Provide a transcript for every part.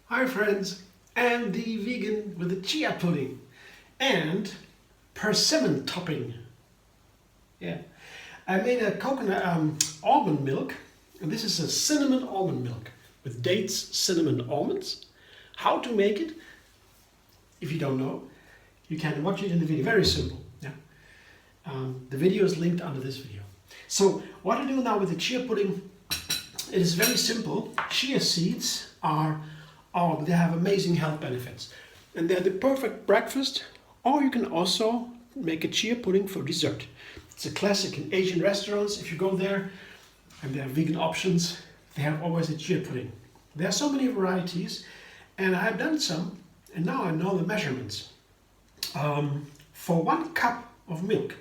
Hi friends, Andy vegan with the chia pudding and persimmon topping. Yeah, I made a coconut almond milk, and this is a cinnamon almond milk with dates, cinnamon, almonds. How to make it, if you don't know, you can watch it in the video. Very simple. Yeah, the video is linked under this video. So what I do now with the chia pudding, it is very simple. Chia seeds are they have amazing health benefits, and they're the perfect breakfast, or you can also make a chia pudding for dessert. It's a classic in Asian restaurants. If you go there and there are vegan options, they have always a chia pudding. There are so many varieties, and I have done some, and now I know the measurements. For 1 cup of milk,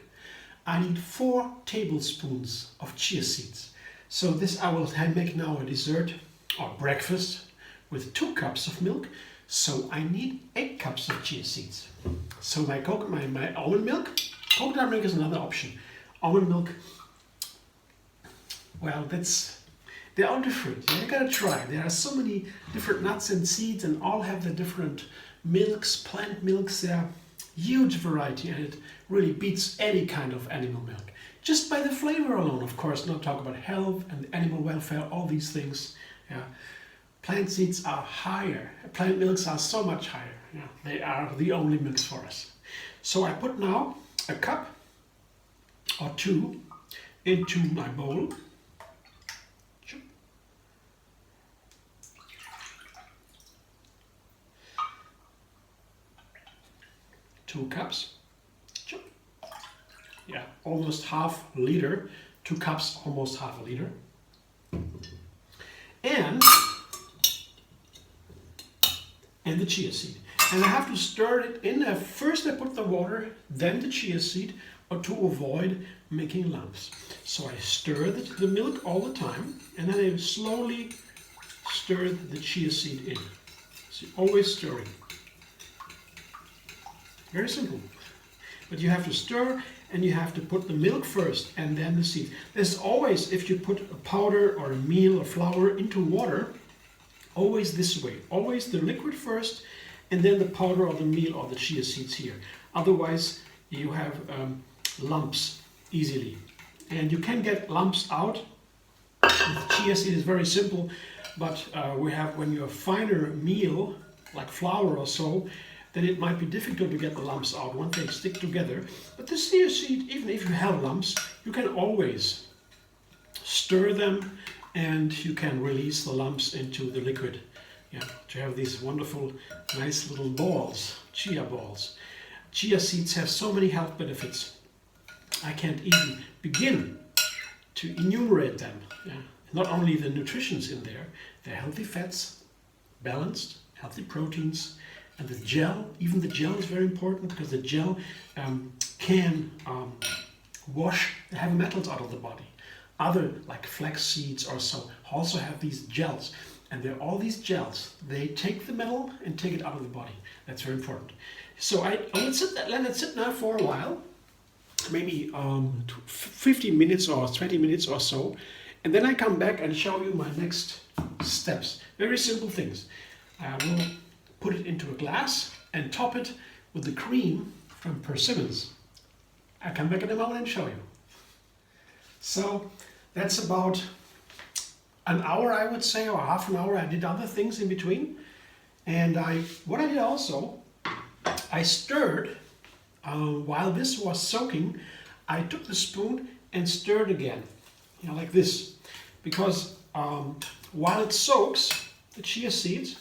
I need 4 tablespoons of chia seeds. So this I will make now a dessert or breakfast with 2 cups of milk, so I need 8 cups of chia seeds. So my almond milk, coconut milk is another option. Almond milk, well, they're all different. You gotta try. There are so many different nuts and seeds, and all have the different milks, plant milks. There are huge variety, and it really beats any kind of animal milk. Just by the flavor alone, of course, not talk about health and animal welfare, all these things. Yeah. Plant seeds are higher. Plant milks are so much higher. Yeah, they are the only milks for us. So I put now a cup or 2 into my bowl. 2 cups. Yeah, almost half a liter. 2 cups, almost half a liter. And the chia seed. And I have to stir it in. First I put the water, then the chia seed, or to avoid making lumps. So I stir the milk all the time, and then I slowly stir the chia seed in. So always stirring. Very simple. But you have to stir, and you have to put the milk first and then the seeds. There's always, if you put a powder or a meal or flour into water, always this way. Always the liquid first, and then the powder or the meal or the chia seeds here. Otherwise, you have lumps easily. And you can get lumps out. With chia seed is very simple, but when you have finer meal, like flour or so, then it might be difficult to get the lumps out once they stick together. But the chia seed, even if you have lumps, you can always stir them, and you can release the lumps into the liquid. Yeah, to have these wonderful, nice little balls, chia balls. Chia seeds have so many health benefits. I can't even begin to enumerate them. Yeah. Not only the nutrition's in there, they're healthy fats, balanced, healthy proteins, and the gel. Even the gel is very important, because the gel can wash the heavy metals out of the body. Other, like flax seeds or so, also have these gels. And all these gels, they take the metal and take it out of the body. That's very important. So let it sit now for a while, maybe 15 minutes or 20 minutes or so. And then I come back and show you my next steps. Very simple things. I will put it into a glass and top it with the cream from Persimmons. I'll come back in a moment and show you. So that's about an hour, I would say, or half an hour. I did other things in between. And what I did also, I stirred, while this was soaking, I took the spoon and stirred again, like this. Because while it soaks, the chia seeds,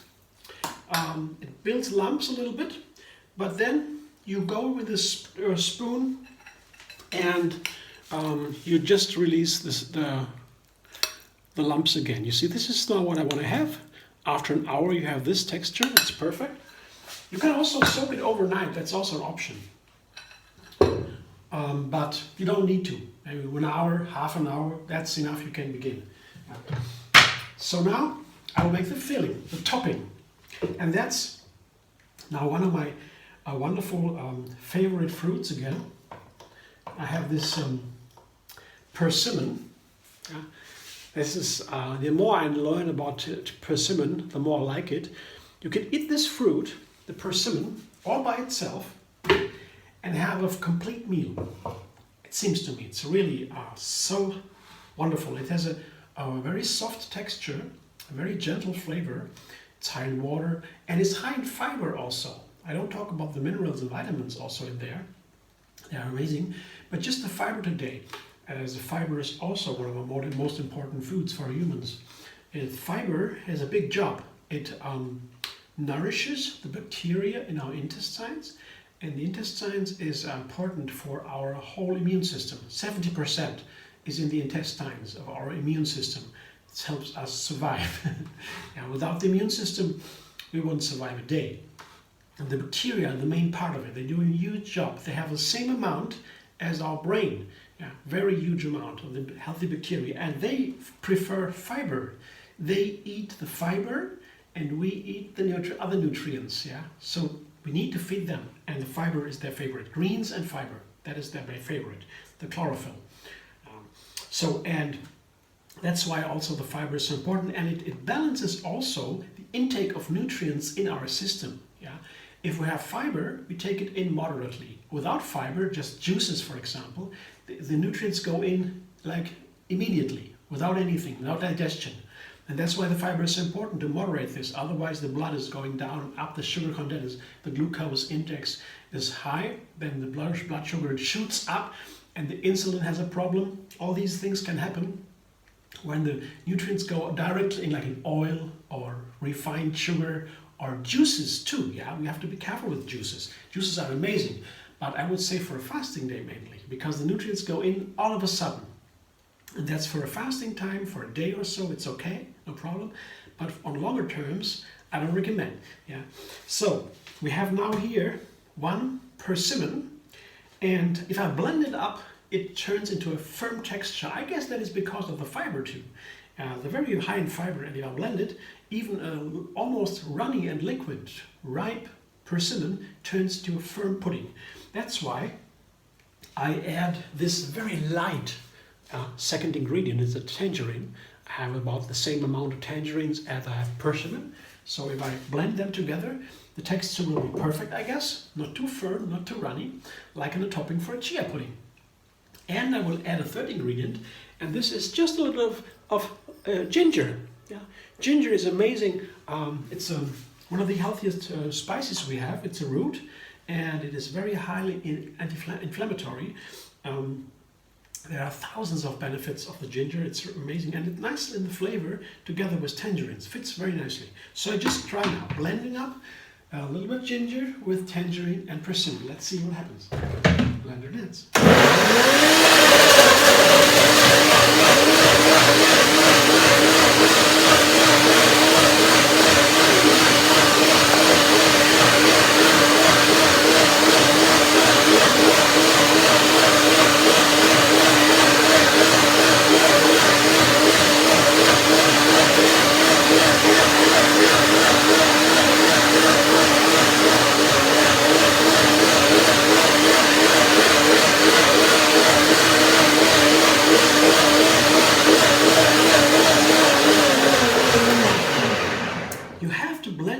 it builds lumps a little bit, but then you go with a spoon and you just release the lumps again. You see, this is not what I want to have. After an hour you have this texture, it's perfect. You can also soak it overnight, that's also an option. But you don't need to. Maybe 1 hour, half an hour, that's enough, you can begin. So now I will make the filling, the topping. And that's now one of my wonderful favorite fruits again. I have this persimmon. This is the more I learn about persimmon, the more I like it. You can eat this fruit, the persimmon, all by itself, and have a complete meal. It seems to me it's really so wonderful. It has a very soft texture, a very gentle flavor. It's high in water and it's high in fiber also. I don't talk about the minerals and vitamins also in there. They are amazing, but just the fiber today. As the fiber is also one of the most important foods for humans. Fiber has a big job. It nourishes the bacteria in our intestines, and the intestines is important for our whole immune system. 70% is in the intestines of our immune system. It helps us survive. Without the immune system, we won't survive a day. And the bacteria are the main part of it. They do a huge job. They have the same amount as our brain. Very huge amount of the healthy bacteria, and they prefer fiber. They eat the fiber and we eat the other nutrients. So we need to feed them, and the fiber is their favorite. Greens and fiber, that is their favorite, the chlorophyll. And that's why also the fiber is so important, and it balances also the intake of nutrients in our system. If we have fiber, we take it in moderately. Without fiber, just juices for example, the nutrients go in like immediately, without anything, without digestion. And that's why the fiber is important to moderate this. Otherwise the blood is going down, up, the sugar content, the glucose index is high, then the blood sugar shoots up and the insulin has a problem. All these things can happen when the nutrients go directly in, like in oil or refined sugar or juices too. We have to be careful with juices. Juices are amazing, but I would say for a fasting day mainly, because the nutrients go in all of a sudden. And that's for a fasting time, for a day or so, it's okay, no problem. But on longer terms, I don't recommend. So we have now here 1 persimmon, and if I blend it up, it turns into a firm texture. I guess that is because of the fiber too. They're very high in fiber, and if I blend it, even almost runny and liquid, ripe persimmon turns to a firm pudding. That's why I add this very light second ingredient. It's a tangerine. I have about the same amount of tangerines as I have persimmon. So if I blend them together, the texture will be perfect, I guess. Not too firm, not too runny, like in a topping for a chia pudding. And I will add a third ingredient, and this is just a little of ginger. Ginger is amazing. It's one of the healthiest spices we have. It's a root, and it is very highly anti-inflammatory. There are thousands of benefits of the ginger. It's amazing, and it's nice in the flavor together with tangerines. Fits very nicely. So I just try now, blending up a little bit ginger with tangerine and persimmon. Let's see what happens. Blender dance.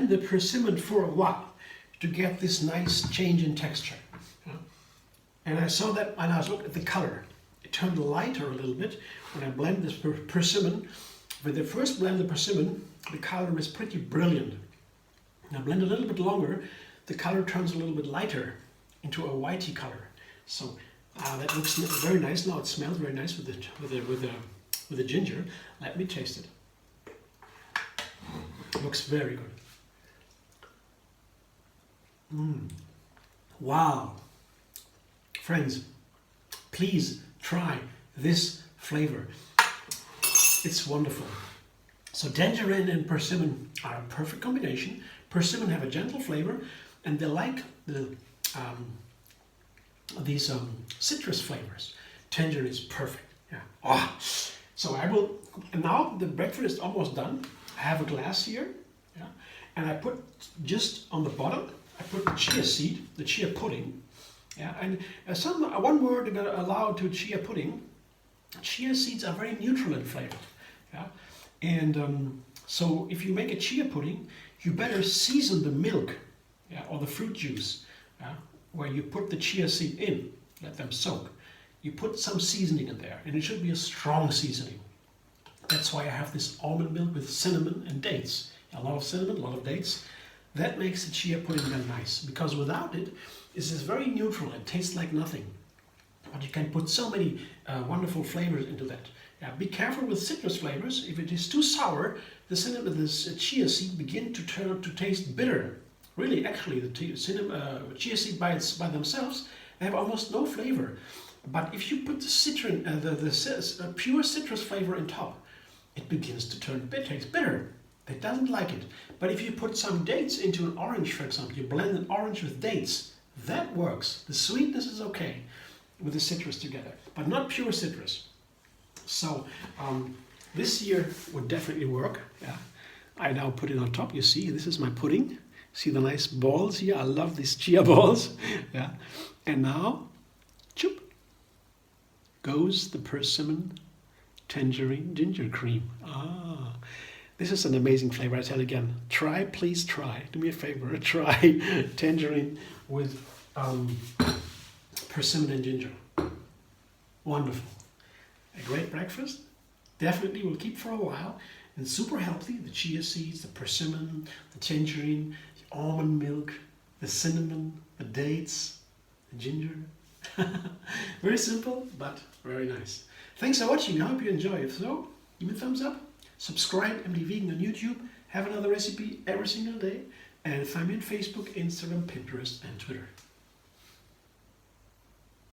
The persimmon for a while to get this nice change in texture. And I saw that when I was looking at the color. It turned lighter a little bit when I blend this persimmon. When I first blend the persimmon, the color is pretty brilliant. Now blend a little bit longer, the color turns a little bit lighter into a whitey color. So that looks very nice now. It smells very nice with the ginger. Let me taste it. It looks very good. Wow. Friends, please try this flavor. It's wonderful. So tangerine and persimmon are a perfect combination. Persimmon have a gentle flavor, and they like these citrus flavors. Tangerine is perfect. So I will, and now the breakfast is almost done. I have a glass here, and I put just on the bottom, I put the chia seed, the chia pudding, and one word allowed to chia pudding. chia seeds are very neutral in flavor. Yeah? And so if you make a chia pudding, you better season the milk, yeah, or the fruit juice, yeah, where you put the chia seed in, let them soak. You put some seasoning in there, and it should be a strong seasoning. That's why I have this almond milk with cinnamon and dates. A lot of cinnamon, a lot of dates. That makes the chia pudding very nice, because without it, it's just very neutral and tastes like nothing. But you can put so many wonderful flavors into that. Yeah, be careful with citrus flavors. If it is too sour, the cinnamon, this chia seed begin to turn to taste bitter. Really, actually, the chia seed by themselves, they have almost no flavor. But if you put the citron, the pure citrus flavor on top, it begins to turn bitter, taste bitter. It doesn't like it. But if you put some dates into an orange, for example, you blend an orange with dates, that works. The sweetness is okay with the citrus together, but not pure citrus. So this year would definitely work. Yeah. I now put it on top. You see, this is my pudding. See the nice balls here? I love these chia balls. Yeah. And now, choop, goes the persimmon tangerine ginger cream. Ah, this is an amazing flavor. I tell you again, try, please try. Do me a favor, try tangerine with persimmon and ginger. Wonderful. A great breakfast. Definitely will keep for a while. And super healthy. The chia seeds, the persimmon, the tangerine, the almond milk, the cinnamon, the dates, the ginger. Very simple, but very nice. Thanks for watching. I hope you enjoy. If so, give me a thumbs up. Subscribe and be vegan on YouTube. Have another recipe every single day. And find me on Facebook, Instagram, Pinterest, and Twitter.